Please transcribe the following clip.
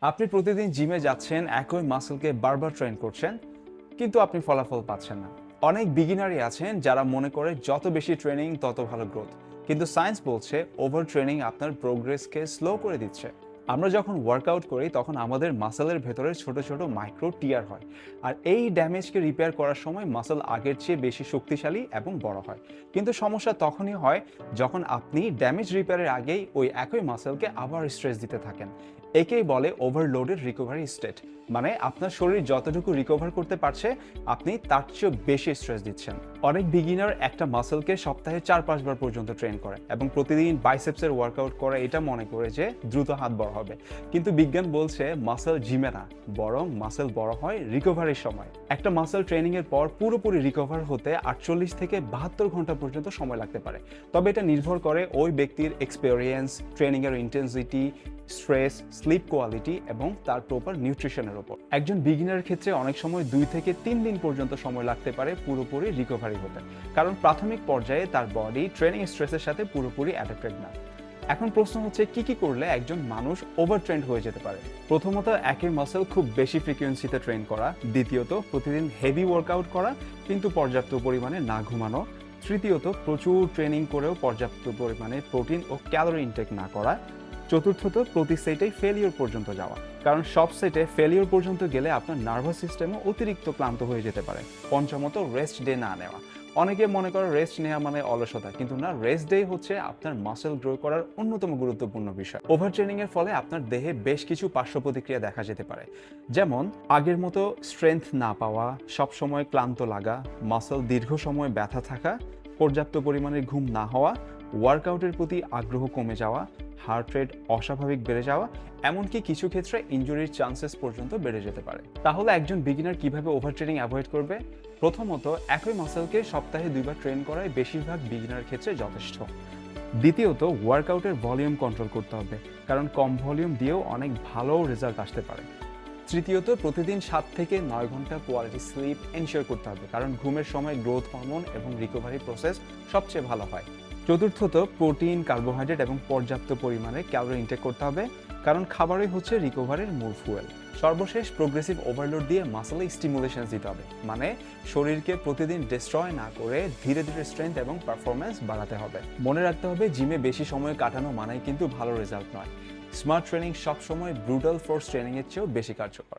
আপনি প্রতিদিন জিমে যাচ্ছেন, একই মাসলকে বারবার ট্রেন করছেন, কিন্তু আপনি ফলাফল পাচ্ছেন না। অনেক বিগিনারই আছেন যারা মনে করে যত বেশি ট্রেনিং তত ভালো গ্রোথ। কিন্তু সায়েন্স বলছে ওভার ট্রেনিং আপনার প্রোগ্রেসকে স্লো করে দিচ্ছে। আমরা যখন ওয়ার্কআউট করি তখন আমাদের মাসেলের ভেতরে ছোট ছোট মাইক্রো টিয়ার হয়, আর এই ড্যামেজকে রিপেয়ার করার সময় মাসল আগের চেয়ে বেশি শক্তিশালী এবং বড় হয়। কিন্তু সমস্যা তখনই হয় যখন আপনি ড্যামেজ রিপেয়ারের আগেই ওই একই মাসেলকে আবার স্ট্রেস দিতে থাকেন। একেই বলে ওভারলোডেড রিকভারি স্টেট, মানে আপনার শরীর যতটুকু রিকভার করতে পারছে আপনি তার চেয়েও বেশি স্ট্রেস দিচ্ছেন। অনেক বিগিনার একটা মাসলকে সপ্তাহে 4-5 বার পর্যন্ত ট্রেন করে এবং প্রতিদিন বাইসেপসের ওয়ার্কআউট করে এটা মনে করে যে দ্রুত হাত বড় হবে। কিন্তু বিজ্ঞান বলছে মাসল জিমে না, বরং মাসল বড় হয় রিকভারির সময়। একটা মাসল ট্রেনিং এর পর পুরোপুরি রিকভার হতে 48 থেকে 72 ঘন্টা পর্যন্ত সময় লাগতে পারে। তবে এটা নির্ভর করে ওই ব্যক্তির এক্সপেরিয়েন্স, ট্রেনিং এর ইন্টেন্সিটি, স্ট্রেস, স্লিপ কোয়ালিটি এবং তার প্রপার নিউট্রিশনের উপর। একজন বিগিনারের ক্ষেত্রে অনেক সময় 2 থেকে 3 দিন পর্যন্ত সময় লাগতে পারে পুরোপুরি রিকভারি হতে, কারণ প্রাথমিক পর্যায়ে তার বডি ট্রেনিং স্ট্রেসের সাথে পুরোপুরি অ্যাডাপ্টেড না। এখন প্রশ্ন হচ্ছে কি কি করলে একজন মানুষ ওভার ট্রেন্ড হয়ে যেতে পারে। প্রথমত, একই মাসল খুব বেশি ফ্রিকোয়েন্সিতে ট্রেন করা। দ্বিতীয়ত, প্রতিদিন হেভি ওয়ার্কআউট করা কিন্তু পর্যাপ্ত পরিমাণে না ঘুমানো। তৃতীয়ত, প্রচুর ট্রেনিং করেও পর্যাপ্ত পরিমাণে প্রোটিন ও ক্যালোরি ইনটেক না করা। চতুর্থত, প্রতি সেটেই ফেলিওর পর্যন্ত যাওয়া, কারণ সব সেটে ফেলিওর পর্যন্ত গেলে আপনার নার্ভাস সিস্টেমও অতিরিক্ত ক্লান্ত হয়ে যেতে পারে। পঞ্চমত, রেস্ট ডে না নেওয়া। অনেকে মনে করে রেস্ট নেওয়া মানে অলসতা, কিন্তু না, রেস্ট ডে হচ্ছে আপনার মাসেল গ্রো করার অন্যতম গুরুত্বপূর্ণ বিষয়। ওভার ট্রেনিং এর ফলে আপনার দেহে বেশ কিছু পার্শ্ব প্রতিক্রিয়া দেখা যেতে পারে, যেমন আগের মতো স্ট্রেংথ না পাওয়া, সবসময় ক্লান্ত লাগা, মাসেল দীর্ঘ সময় ব্যথা থাকা, পর্যাপ্ত পরিমাণে ঘুম না হওয়া, ওয়ার্কআউটের প্রতি আগ্রহ কমে যাওয়া, হার্ট রেট অস্বাভাবিক বেড়ে যাওয়া, এমনকি কিছু ক্ষেত্রে ইনজুরির চান্সেস পর্যন্ত বেড়ে যেতে পারে। তাহলে একজন বিগিনার কিভাবে ওভার ট্রেনিং অ্যাভয়েড করবে? প্রথমত, একই মাসেলকে সপ্তাহে 2 বার ট্রেন করাই বেশিরভাগ বিগিনার ক্ষেত্রে যথেষ্ট। দ্বিতীয়ত, ওয়ার্কআউটের ভলিউম কন্ট্রোল করতে হবে, কারণ কম ভলিউম দিয়েও অনেক ভালো রেজাল্ট আসতে পারে। তৃতীয়ত, প্রতিদিন 7 থেকে 9 ঘন্টা কোয়ালিটি স্লিপ এনশিওর করতে হবে, কারণ ঘুমের সময় গ্রোথ হরমোন এবং রিকভারি প্রসেস সবচেয়ে ভালো হয়। চতুর্থত, প্রোটিন, কার্বোহাইড্রেট এবং পর্যাপ্ত পরিমাণে ক্যালোরি ইনটেক করতে হবে, কারণ খাবারই হচ্ছে রিকভারির মূল ফুয়েল। সর্বশেষ, প্রোগ্রেসিভ ওভারলোড দিয়ে মাসলে স্টিমুলেশন দিতে হবে, মানে শরীরকে প্রতিদিন ডিস্ট্রয় না করে ধীরে ধীরে স্ট্রেংথ এবং পারফরমেন্স বাড়াতে হবে। মনে রাখতে হবে, জিমে বেশি সময় কাটানো মানেই কিন্তু ভালো রেজাল্ট নয়। স্মার্ট ট্রেনিং সবসময় ব্রুটাল ফোর্স ট্রেনিং এর চেয়েও বেশি কার্যকর।